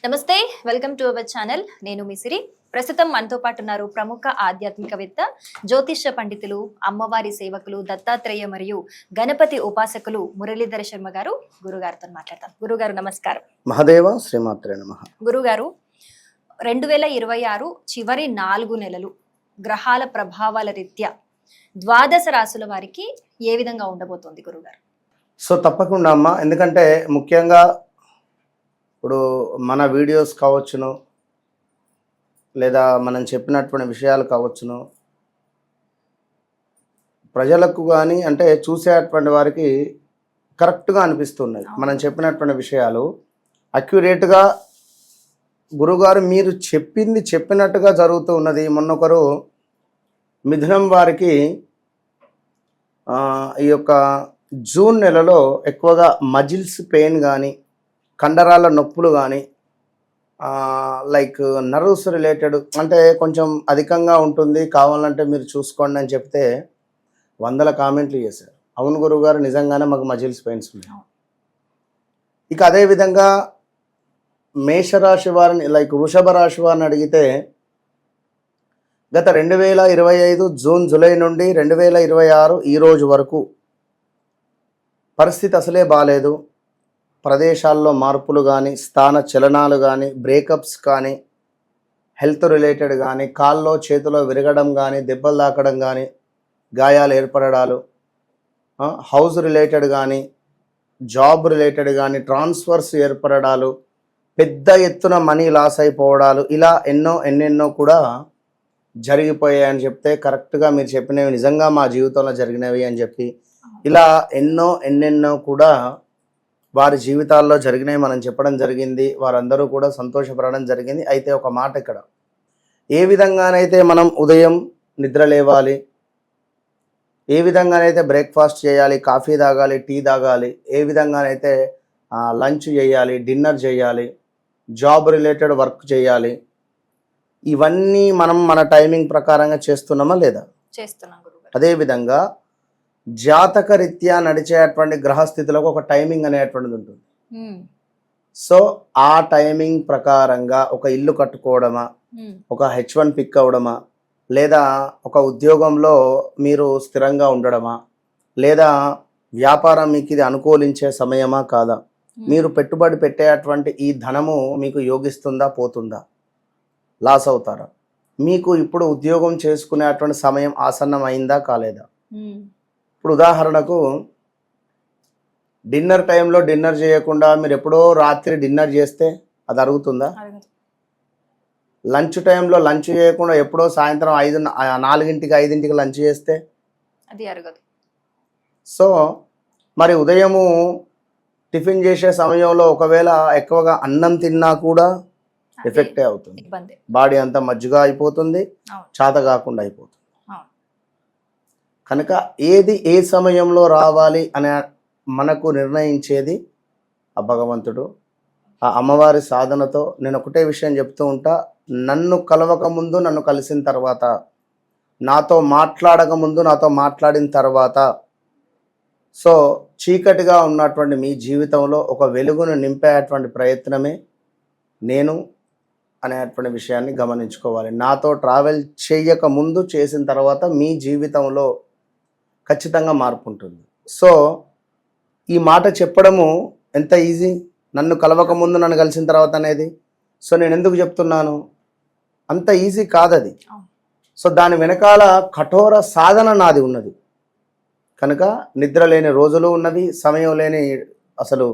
నమస్తే, welcome to our channel. నేను మీ సిరి. ప్రస్తుతం మనతో పాటు ఉన్నారు ప్రముఖ ఆధ్యాత్మికవేత్త, జ్యోతిష్య పండితులు, అమ్మవారి సేవకులు, దత్తాత్రేయ మరియు గణపతి ఉపాసకులు మురళీధర శర్మ గారు. గురుగారితో మాట్లాడతాం. గురుగారు నమస్కారం. మహాదేవ శ్రీమాత్రే నమః. గురుగారు, 2026 చివరి 4 నెలలు గ్రహాల ప్రభావాల రీత్యా ద్వాదశ రాశుల వారికి ఏ విధంగా ఉండబోతోంది గురుగారు? సో తప్పకుండా అమ్మ, ఎందుకంటే ముఖ్యంగా ఇప్పుడు మన వీడియోస్ కావచ్చును, లేదా మనం చెప్పినటువంటి విషయాలు కావచ్చును, ప్రజలకు కానీ అంటే చూసేటువంటి వారికి కరెక్ట్గా అనిపిస్తున్నాయి. మనం చెప్పినటువంటి విషయాలు అక్యురేట్గా గురుగారు మీరు చెప్పింది చెప్పినట్టుగా జరుగుతూ ఉన్నది. మొన్నొకరు మిథునం వారికి ఈ యొక్క జూన్ నెలలో ఎక్కువగా మజిల్స్ పెయిన్ కానీ, కండరాల నొప్పులు కానీ, లైక్ నర్వ్స్ రిలేటెడ్ అంటే కొంచెం అధికంగా ఉంటుంది, కావాలంటే మీరు చూసుకోండి అని చెప్తే 100 కామెంట్లు చేశారు. అవును గురుగారు, నిజంగానే మాకు మజిల్స్ పెయిన్స్ ఉన్నాయి. ఇక అదేవిధంగా మేషరాశి వారిని, లైక్ వృషభ రాశి వారిని అడిగితే గత 2025 జూన్ జూలై నుండి 2026 ఈ రోజు వరకు పరిస్థితి అసలే బాగాలేదు. ప్రదేశాల్లో మార్పులు కానీ, స్థాన చలనాలు కానీ, బ్రేకప్స్ కానీ, హెల్త్ రిలేటెడ్ కానీ, కాల్లో చేతిలో విరగడం కానీ, దెబ్బలు తాకడం కానీ, గాయాలు ఏర్పడడాలు, హౌస్ రిలేటెడ్ కానీ, జాబ్ రిలేటెడ్ కానీ, ట్రాన్స్ఫర్స్ ఏర్పడడాలు, పెద్ద ఎత్తున మనీ లాస్ అయిపోవడాలు, ఇలా ఎన్నెన్నో కూడా జరిగిపోయాయని చెప్తే కరెక్ట్గా మీరు చెప్పినవి నిజంగా మా జీవితంలో జరిగినవి అని చెప్పి ఇలా ఎన్నెన్నో కూడా వారి జీవితాల్లో జరిగినాయి మనం చెప్పడం జరిగింది. వారందరూ కూడా సంతోషపడడం జరిగింది. అయితే ఒక మాట ఇక్కడ, ఏ విధంగానైతే మనం ఉదయం నిద్ర లేవాలి, ఏ విధంగానైతే బ్రేక్ఫాస్ట్ చేయాలి, కాఫీ తాగాలి, టీ తాగాలి, ఏ విధంగానైతే లంచ్ చేయాలి, డిన్నర్ చేయాలి, జాబ్ రిలేటెడ్ వర్క్ చేయాలి, ఇవన్నీ మనం మన టైమింగ్ ప్రకారంగా చేస్తున్నామా లేదా? చేస్తున్నాం గురుగారు. అదేవిధంగా జాతక రీత్యా నడిచేటువంటి గ్రహస్థితులకు ఒక టైమింగ్ అనేటువంటిది ఉంటుంది. సో ఆ టైమింగ్ ప్రకారంగా ఒక ఇల్లు కట్టుకోవడమా, ఒక H1 పిక్ అవ్వడమా, లేదా ఒక ఉద్యోగంలో మీరు స్థిరంగా ఉండడమా, లేదా వ్యాపారం మీకు ఇది అనుకూలించే సమయమా కాదా, మీరు పెట్టుబడి పెట్టేటువంటి ఈ ధనము మీకు యోగిస్తుందా పోతుందా, లాస్ అవుతారా, మీకు ఇప్పుడు ఉద్యోగం చేసుకునేటువంటి సమయం ఆసన్నం అయిందా కాలేదా. ఇప్పుడు ఉదాహరణకు డిన్నర్ టైంలో డిన్నర్ చేయకుండా మీరు ఎప్పుడో రాత్రి డిన్నర్ చేస్తే అది అరుగుతుందా? లంచ్ టైంలో లంచ్ చేయకుండా ఎప్పుడో సాయంత్రం 4కి 5కి లంచ్ చేస్తే అది అరగదు. సో మరి ఉదయము టిఫిన్ చేసే సమయంలో ఒకవేళ ఎక్కువగా అన్నం తిన్నా కూడా ఎఫెక్టే అవుతుంది. బాడీ అంతా మజ్జిగా అయిపోతుంది, చాత కాకుండా అయిపోతుంది. కనుక ఏది ఏ సమయంలో రావాలి అనే మనకు నిర్ణయించేది ఆ భగవంతుడు. ఆ అమ్మవారి సాధనతో నేను ఒకటే విషయం చెప్తూ ఉంటా, నన్ను కలవక ముందు, నన్ను కలిసిన తర్వాత, నాతో మాట్లాడక ముందు, నాతో మాట్లాడిన తర్వాత, సో చీకటిగా ఉన్నటువంటి మీ జీవితంలో ఒక వెలుగును నింపేటువంటి ప్రయత్నమే నేను అనేటువంటి విషయాన్ని గమనించుకోవాలి. నాతో ట్రావెల్ చేయక ముందు, చేసిన తర్వాత మీ జీవితంలో ఖచ్చితంగా మార్పు ఉంటుంది. సో ఈ మాట చెప్పడము ఎంత ఈజీ, నన్ను కలవక ముందు నన్ను కలిసిన తర్వాత అనేది. సో నేను ఎందుకు చెప్తున్నాను, అంత ఈజీ కాదది. సో దాని వెనకాల కఠోర సాధన నాది ఉన్నది. కనుక నిద్ర లేని రోజులు ఉన్నవి, సమయం లేని, అసలు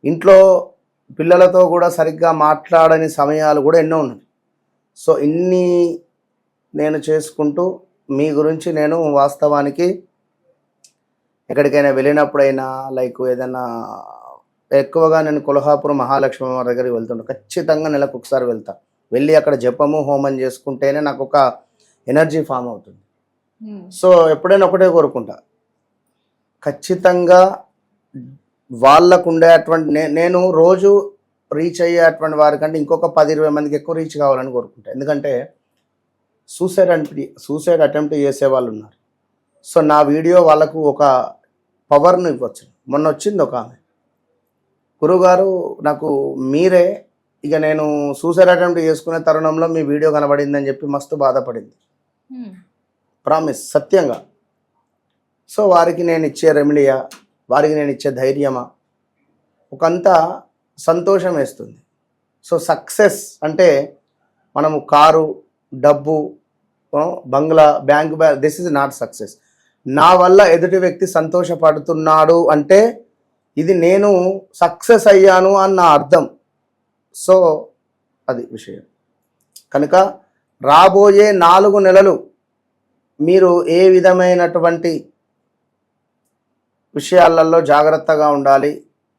ఇంట్లో పిల్లలతో కూడా సరిగ్గా మాట్లాడని సమయాలు కూడా ఎన్నో ఉన్నాయి. సో ఇన్ని నేను చేసుకుంటూ మీ గురించి నేను వాస్తవానికి ఎక్కడికైనా వెళ్ళినప్పుడైనా, లైక్ ఏదైనా ఎక్కువగా నేను కొల్హాపూర్ మహాలక్ష్మి వారి దగ్గరికి వెళ్తుంటా. ఖచ్చితంగా నెలకు ఒకసారి వెళ్తా. వెళ్ళి అక్కడ జపము హోమం చేసుకుంటేనే నాకు ఒక ఎనర్జీ ఫామ్ అవుతుంది. సో ఎప్పుడైనా ఒకటే కోరుకుంటా, ఖచ్చితంగా వాళ్ళకు ఉండేటువంటి నేను రోజు రీచ్ అయ్యేటువంటి వారికంటే ఇంకొక 10-20 మందికి ఎక్కువ రీచ్ కావాలని కోరుకుంటా. ఎందుకంటే సూసైడ్ అటెంప్ట్ చేసే వాళ్ళు ఉన్నారు. సో నా వీడియో వాళ్ళకు ఒక పవర్ను ఇవ్వచ్చు. మొన్న వచ్చింది ఒక ఆమె, గురుగారు నాకు మీరే ఇక నేను సూసైడ్ అటెంప్ట్ చేసుకునే తరుణంలో మీ వీడియో కనబడిందని చెప్పి మస్తు బాధపడింది. ప్రామిస్, సత్యంగా. సో వారికి నేను ఇచ్చే రెమెడీయా, వారికి నేను ఇచ్చే ధైర్యమా, ఒకంత సంతోషం వేస్తుంది. సో సక్సెస్ అంటే మనము కారు, డబ్బు, బంగ్లా, bank this is not success. నా వల్ల ఎదుటి వ్యక్తి సంతోషపడుతున్నాడు అంటే ఇది నేను సక్సెస్ అయ్యాను అన్న అర్థం. సో అది విషయం. కనుక రాబోయే 4 నెలలు మీరు ఏ విధమైనటువంటి విషయాలలో జాగ్రత్తగా ఉండాలి,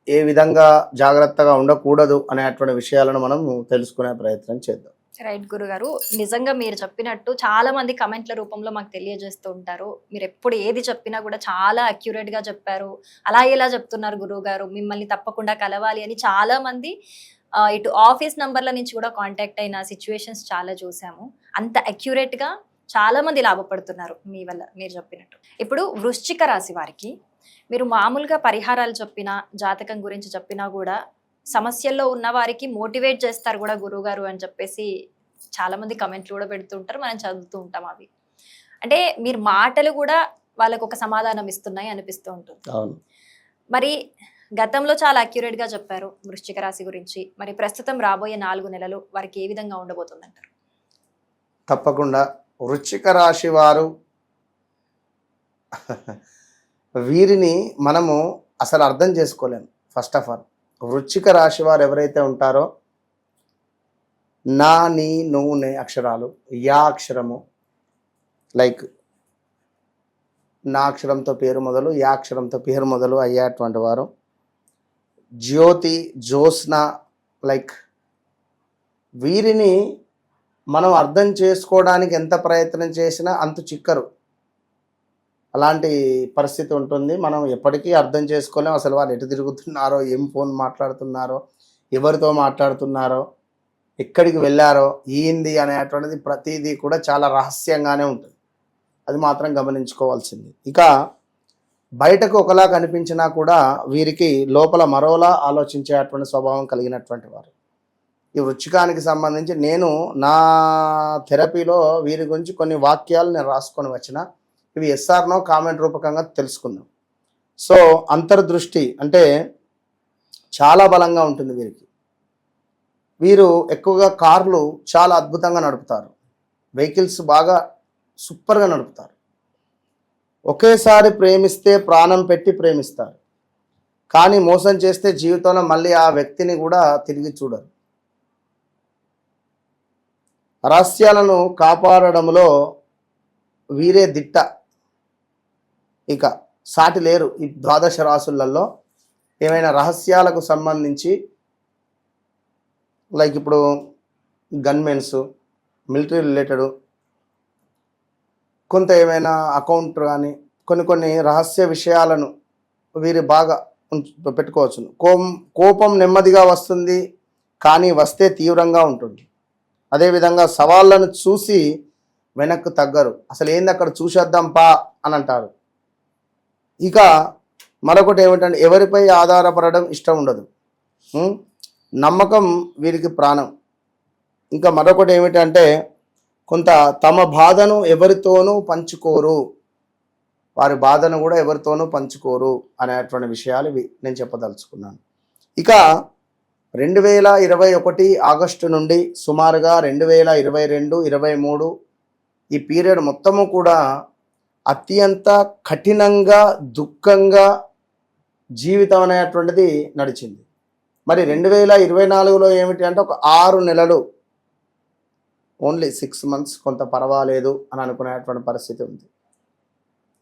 ఏ విధంగా జాగ్రత్తగా ఉండకూడదు అనేటువంటి విషయాలను మనం తెలుసుకునే ప్రయత్నం చేద్దాం. రైట్ గురుగారు, నిజంగా మీరు చెప్పినట్టు చాలా మంది కమెంట్ల రూపంలో మాకు తెలియజేస్తూ ఉంటారు. మీరు ఎప్పుడు ఏది చెప్పినా కూడా చాలా అక్యురేట్ గా చెప్పారు, అలా ఎలా చెప్తున్నారు గురువు గారు, మిమ్మల్ని తప్పకుండా కలవాలి అని చాలా మంది ఇటు ఆఫీస్ నంబర్ల నుంచి కూడా కాంటాక్ట్ అయిన సిచ్యువేషన్స్ చాలా చూసాము. అంత అక్యురేట్ గా చాలా మంది లాభపడుతున్నారు మీ వల్ల, మీరు చెప్పినట్టు. ఇప్పుడు వృశ్చిక రాశి వారికి మీరు మామూలుగా పరిహారాలు చెప్పినా, జాతకం గురించి చెప్పినా కూడా సమస్యల్లో ఉన్న వారికి మోటివేట్ చేస్తారు కూడా గురువుగారు అని చెప్పేసి చాలా మంది కమెంట్లు కూడా పెడుతుంటారు, మనం చదువుతూ ఉంటాం. అవి అంటే మీరు మాటలు కూడా వాళ్ళకు ఒక సమాధానం ఇస్తున్నాయి అనిపిస్తూ ఉంటుంది. మరి గతంలో చాలా అక్యురేట్ గా చెప్పారు వృశ్చిక రాశి గురించి. మరి ప్రస్తుతం రాబోయే 4 నెలలు వారికి ఏ విధంగా ఉండబోతుంది అంటారు? తప్పకుండా వృశ్చిక రాశి వారు వీరిని మనము అసలు అర్థం చేసుకోలేము. ఫస్ట్ ఆఫ్ ఆల్ వృశ్చిక రాశి వారు ఎవరైతే ఉంటారో నా, నీ, నువ్వు, నే అక్షరాలు, యా అక్షరము, లైక్ నా అక్షరంతో పేరు మొదలు, యా అక్షరంతో పేరు మొదలు అయ్యేటువంటి వారు, జ్యోతి, జ్యోత్స్న, లైక్ వీరిని మనం అర్థం చేసుకోవడానికి ఎంత ప్రయత్నం చేసినా అంతు చిక్కరు. అలాంటి పరిస్థితి ఉంటుంది. మనం ఎప్పటికీ అర్థం చేసుకోలేం అసలు వాళ్ళు ఎటు తిరుగుతున్నారో, ఏం ఫోన్ మాట్లాడుతున్నారో, ఎవరితో మాట్లాడుతున్నారో, ఎక్కడికి వెళ్ళారో, ఏంది అనేటువంటిది ప్రతిదీ కూడా చాలా రహస్యంగానే ఉంటుంది. అది మాత్రం గమనించుకోవాల్సింది. ఇక బయటకు ఒకలా కనిపించినా కూడా వీరికి లోపల మరోలా ఆలోచించేటువంటి స్వభావం కలిగినటువంటి వారు. ఈ వృశ్చికానికి సంబంధించి నేను నా థెరపీలో వీరి గురించి కొన్ని వాక్యాలు నేను రాసుకొని వచ్చిన, ఇవి ఎస్ఆర్నో కామెంట్ రూపకంగా తెలుసుకుందాం. సో అంతర్దృష్టి అంటే చాలా బలంగా ఉంటుంది వీరికి. వీరు ఎక్కువగా కార్లు చాలా అద్భుతంగా నడుపుతారు, వెహికల్స్ బాగా సూపర్గా నడుపుతారు. ఒకేసారి ప్రేమిస్తే ప్రాణం పెట్టి ప్రేమిస్తారు, కానీ మోసం చేస్తే జీవితంలో మళ్ళీ ఆ వ్యక్తిని కూడా తిరిగి చూడరు. రహస్యాలను కాపాడడంలో వీరే దిట్ట, ఇక సాటి లేరు. ఈ 12 రాసులలో ఏమైనా రహస్యాలకు సంబంధించి లైక్ ఇప్పుడు గన్మెన్స్, మిలిటరీ రిలేటెడ్, కొంత ఏమైనా అకౌంట్ కానీ కొన్ని రహస్య విషయాలను వీరు బాగా పెట్టుకోవచ్చును. కోపం నెమ్మదిగా వస్తుంది, కానీ వస్తే తీవ్రంగా ఉంటుంది. అదేవిధంగా సవాళ్ళను చూసి వెనక్కు తగ్గరు. అసలు ఏంది అక్కడ చూసేద్దాం పా అని అంటారు. ఇక మరొకటి ఏమిటంటే ఎవరిపై ఆధారపడడం ఇష్టం ఉండదు. నమ్మకం వీరికి ప్రాణం. ఇంకా మరొకటి ఏమిటంటే కొంత తమ బాధను ఎవరితోనూ పంచుకోరు, వారి బాధను కూడా ఎవరితోనూ పంచుకోరు అనేటువంటి విషయాలు ఇవి నేను చెప్పదలుచుకున్నాను. ఇక 2021 ఆగస్టు నుండి సుమారుగా 2022, 23 ఈ పీరియడ్ మొత్తము కూడా అత్యంత కఠినంగా, దుఃఖంగా జీవితం అనేటువంటిది నడిచింది. మరి 2024లో ఏమిటి అంటే ఒక 6 నెలలు, ఓన్లీ 6 months కొంత పర్వాలేదు అని అనుకునేటువంటి పరిస్థితి ఉంది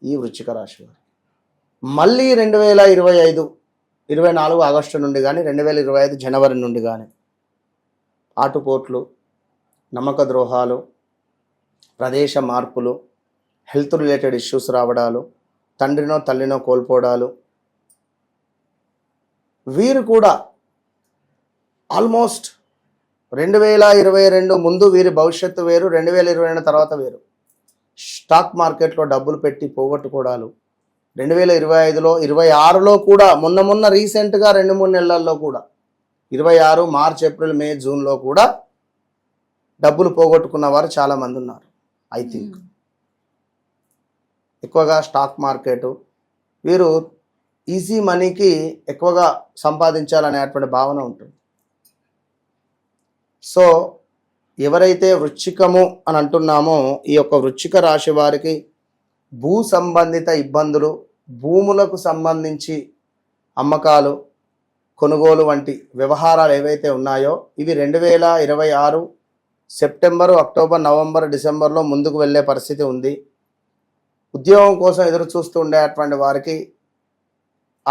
ఈ వృశ్చిక రాశి వారు. మళ్ళీ 2025 24 ఆగస్టు నుండి కానీ 2025 జనవరి నుండి కానీ ఆటుపోట్లు, నమ్మక ద్రోహాలు, ప్రదేశ మార్పులు, హెల్త్ రిలేటెడ్ ఇష్యూస్ రావడాలు, తండ్రినో తల్లినో కోల్పోవడాలు, వీరు కూడా ఆల్మోస్ట్ 2022 ముందు వీరి భవిష్యత్తు వేరు, 2022 తర్వాత వేరు. స్టాక్ మార్కెట్లో డబ్బులు పెట్టి పోగొట్టుకోవడాలు, 2025లో 26లో కూడా మొన్న రీసెంట్గా 2-3 నెలల్లో కూడా 26 మార్చ్ ఏప్రిల్ మే జూన్లో కూడా డబ్బులు పోగొట్టుకున్న వారు చాలామంది ఉన్నారు. ఐ థింక్ ఎక్కువగా స్టాక్ మార్కెట్, వీరు ఈజీ మనీకి ఎక్కువగా సంపాదించాలనేటువంటి భావన ఉంటుంది. సో ఎవరైతే వృశ్చికము అని అంటున్నామో ఈ యొక్క వృశ్చిక రాశి వారికి భూ సంబంధిత ఇబ్బందులు, భూములకు సంబంధించి అమ్మకాలు, కొనుగోలు వంటి వ్యవహారాలు ఏవైతే ఉన్నాయో ఇవి 2026 సెప్టెంబరు, అక్టోబర్, నవంబర్, డిసెంబర్లో ముందుకు వెళ్ళే పరిస్థితి ఉంది. ఉద్యోగం కోసం ఎదురు చూస్తూ ఉండేటువంటి వారికి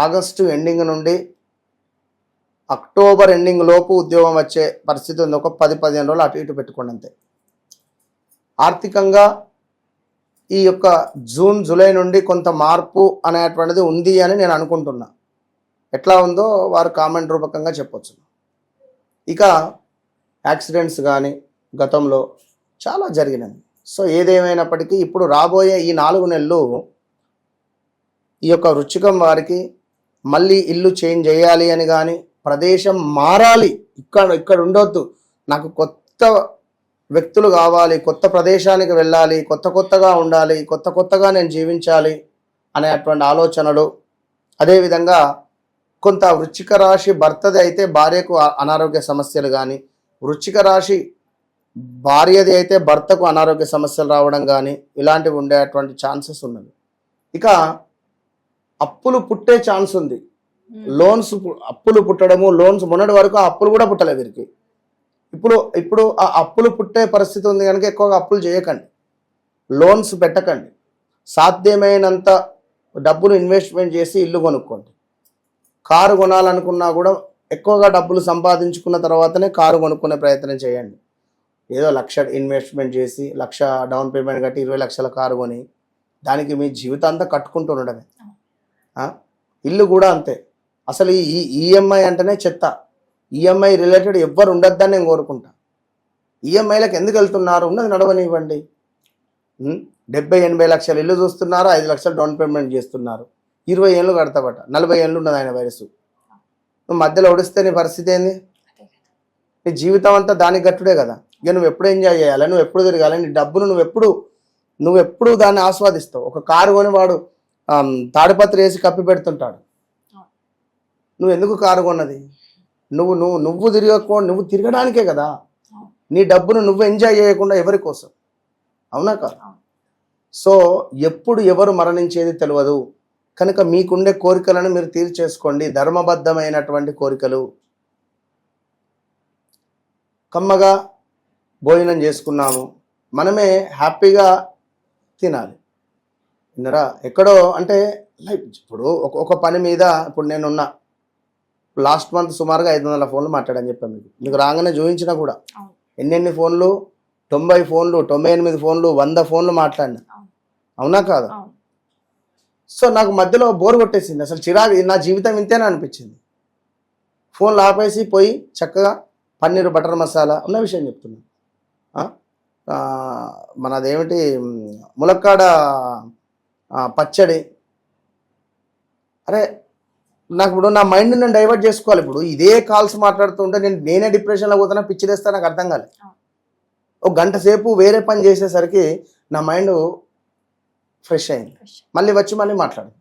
ఆగస్టు ఎండింగ్ నుండి అక్టోబర్ ఎండింగ్ లోపు ఉద్యోగం వచ్చే పరిస్థితి ఉంది. ఒక 10-15 రోజులు అటు ఇటు పెట్టుకోండి అంతే. ఆర్థికంగా ఈ యొక్క జూన్ జూలై నుండి కొంత మార్పు అనేటువంటిది ఉంది అని నేను అనుకుంటున్నా. ఎట్లా ఉందో వారు కామెంట్ రూపకంగా చెప్పొచ్చు. ఇక యాక్సిడెంట్స్ కానీ గతంలో చాలా జరిగినవి. సో ఏదేమైనప్పటికీ ఇప్పుడు రాబోయే ఈ 4 నెలలు ఈ యొక్క వృశ్చికం వారికి మళ్ళీ ఇల్లు చేంజ్ చేయాలి అని కానీ, ప్రదేశం మారాలి, ఇక్కడ ఉండొద్దు, నాకు కొత్త వ్యక్తులు కావాలి, కొత్త ప్రదేశానికి వెళ్ళాలి, కొత్తగా ఉండాలి, కొత్తగా నేను జీవించాలి అనేటువంటి ఆలోచనలు. అదేవిధంగా కొంత వృశ్చిక రాశి భర్తది అయితే భార్యకు అనారోగ్య సమస్యలు కానీ, వృశ్చిక రాశి భార్యది అయితే భర్తకు అనారోగ్య సమస్యలు రావడం కానీ ఇలాంటివి ఉండేటువంటి ఛాన్సెస్ ఉన్నది. ఇక అప్పులు పుట్టే ఛాన్స్ ఉంది. లోన్స్ అప్పులు పుట్టడము, లోన్స్ మొన్నటి వరకు ఆ అప్పులు కూడా పుట్టలేదు వీరికి. ఇప్పుడు ఆ అప్పులు పుట్టే పరిస్థితి ఉంది కనుక ఎక్కువగా అప్పులు చేయకండి, లోన్స్ పెట్టకండి. సాధ్యమైనంత డబ్బులు ఇన్వెస్ట్మెంట్ చేసి ఇల్లు కొనుక్కోండి. కారు కొనాలనుకున్నా కూడా ఎక్కువగా డబ్బులు సంపాదించుకున్న తర్వాతనే కారు కొనుక్కునే ప్రయత్నం చేయండి. ఏదో 1,00,000 ఇన్వెస్ట్మెంట్ చేసి 1,00,000 డౌన్ పేమెంట్ కట్టి 20 లక్షల కారు కొని దానికి మీ జీవితాంతా కట్టుకుంటూ ఉండడమే. ఇల్లు కూడా అంతే. అసలు ఈ ఈఎంఐ అంటేనే చెత్త. ఈఎంఐ రిలేటెడ్ ఎవ్వరు ఉండొద్దని నేను కోరుకుంటా. ఈఎంఐలకు ఎందుకు వెళ్తున్నారు? ఉన్నది నడవనివ్వండి. 70-80 లక్షల ఇల్లు చూస్తున్నారు, 5 లక్షలు డౌన్ పేమెంట్ చేస్తున్నారు. 20 ఏళ్ళు కడతాబట, 40 ఏళ్ళు ఉన్నది ఆయన వయసు. నువ్వు మధ్యలో ఒడిస్తే నీ పరిస్థితి ఏంది? నీ జీవితం అంతా దానికి గట్టుడే కదా. ఇక నువ్వు ఎప్పుడు ఎంజాయ్ చేయాలి, నువ్వు ఎప్పుడు తిరగాలి, నీ డబ్బును నువ్వు ఎప్పుడు దాన్ని ఆస్వాదిస్తావు. ఒక కారు కొని వాడు తాడిపత్రి వేసి కప్పి పెడుతుంటాడు. నువ్వు ఎందుకు కారు కొన్నది? నువ్వు నువ్వు తిరగడానికే కదా. నీ డబ్బును నువ్వు ఎంజాయ్ చేయకుండా ఎవరి కోసం? అవునా కాదు? సో ఎప్పుడు ఎవరు మరణించేది తెలియదు కనుక మీకుండే కోరికలను మీరు తీర్చేసుకోండి. ధర్మబద్ధమైనటువంటి కోరికలు. కమ్మగా భోజనం చేసుకున్నాము, మనమే హ్యాపీగా తినాలి. విన్నరా? ఎక్కడో అంటే లైక్ ఇప్పుడు ఒక పని మీద ఇప్పుడు నేనున్నా, లాస్ట్ మంత్ సుమారుగా 500 ఫోన్లు మాట్లాడని చెప్పాను మీకు రాగానే చూపించినా కూడా. ఎన్ని ఫోన్లు? 90 ఫోన్లు, 98 ఫోన్లు, 100 ఫోన్లు మాట్లాడినా. అవునా కాదు? సో నాకు మధ్యలో బోర్ కొట్టేసింది. అసలు చిరాకు, నా జీవితం ఇంతేనా అనిపించింది. ఫోన్లు ఆపేసి పోయి చక్కగా పన్నీరు బటర్ మసాలా ఉన్న విషయం చెప్తున్నాను. మనదేమిటి ములక్కాడ పచ్చడి. అరే నాకు ఇప్పుడు నా మైండ్ నేను డైవర్ట్ చేసుకోవాలి. ఇప్పుడు ఇదే కాల్స్ మాట్లాడుతుంటే నేనే డిప్రెషన్లో పోతున్నా, పిచ్చిలేస్తా, నాకు అర్థం కాలేదు. ఒక గంట సేపు వేరే పని చేసేసరికి నా మైండ్ ఫ్రెష్ అయింది, మళ్ళీ మాట్లాడు.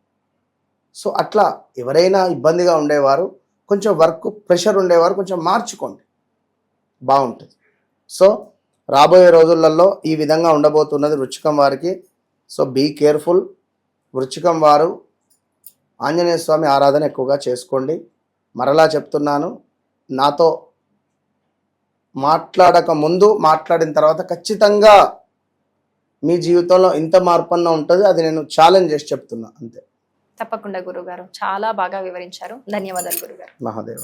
సో అట్లా ఎవరైనా ఇబ్బందిగా ఉండేవారు, కొంచెం వర్క్ ప్రెషర్ ఉండేవారు కొంచెం మార్చుకోండి, బాగుంటుంది. సో రాబోయే రోజులలో ఈ విధంగా ఉండబోతున్నది వృశ్చికం వారికి. So be careful. వృశ్చికం వారు ఆంజనేయ స్వామి ఆరాధన ఎక్కువగా చేసుకోండి. మరలా చెప్తున్నాను, నాతో మాట్లాడక ముందు మాట్లాడిన తర్వాత ఖచ్చితంగా మీ జీవితంలో ఇంత మార్పన్న ఉంటుంది. అది నేను ఛాలెంజ్ చేసి చెప్తున్నా అంతే. తప్పకుండా గురుగారు, చాలా బాగా వివరించారు. ధన్యవాదాలు గురుగారు. మహాదేవ.